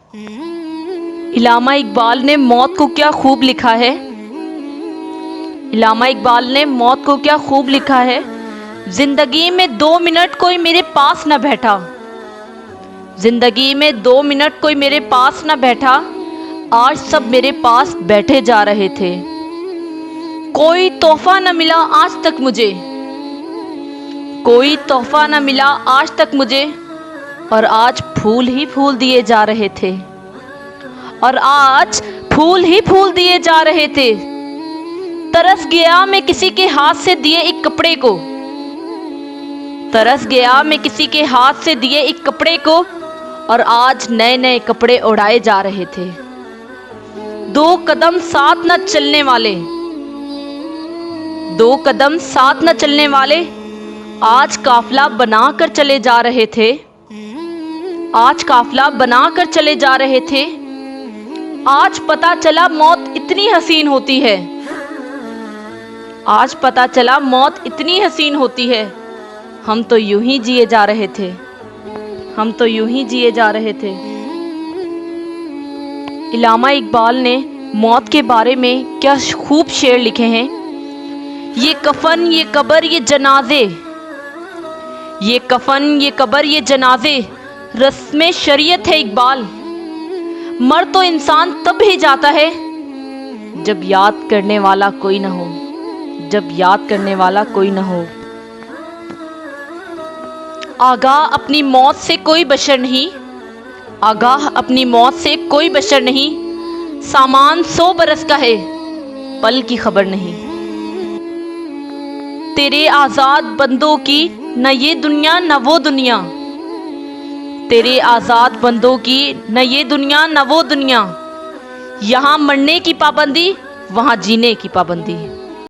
इल्लामा इकबाल ने मौत को क्या खूब लिखा है। इल्लामा इकबाल ने मौत को क्या खूब लिखा है। जिंदगी में 2 मिनट कोई मेरे पास न बैठा, जिंदगी में 2 मिनट कोई मेरे पास न बैठा, आज सब मेरे पास बैठे जा रहे थे। कोई तोहफा न मिला आज तक मुझे, कोई तोहफा न मिला आज तक मुझे, और आज फूल ही फूल दिए जा रहे थे, और आज फूल ही फूल दिए जा रहे थे। तरस गया मैं किसी के हाथ से दिए एक कपड़े को, तरस गया मैं किसी के हाथ से दिए एक कपड़े को, और आज नए नए कपड़े उड़ाए जा रहे थे। 2 कदम साथ न चलने वाले, 2 कदम साथ न चलने वाले, आज काफिला बनाकर चले जा रहे थे, आज काफिला बनाकर चले जा रहे थे। आज पता चला मौत इतनी हसीन होती है, आज पता चला मौत इतनी हसीन होती है। हम तो यूं ही जिए जा रहे थे, हम तो यूं ही जिए जा रहे थे। इल्लामा इकबाल ने मौत के बारे में क्या खूब शेर लिखे हैं। ये कफन ये कब्र ये जनाजे, ये कफन ये कब्र ये जनाजे, रस्म शरीयत है इकबाल। मर तो इंसान तब ही जाता है जब याद करने वाला कोई ना हो, जब याद करने वाला कोई ना हो। आगाह अपनी मौत से कोई बशर नहीं, आगाह अपनी मौत से कोई बशर नहीं। सामान 100 बरस का है, पल की खबर नहीं। तेरे आज़ाद बंदों की न ये दुनिया न वो दुनिया, तेरे आज़ाद बंदों की न ये दुनिया न वो दुनिया। यहाँ मरने की पाबंदी, वहाँ जीने की पाबंदी।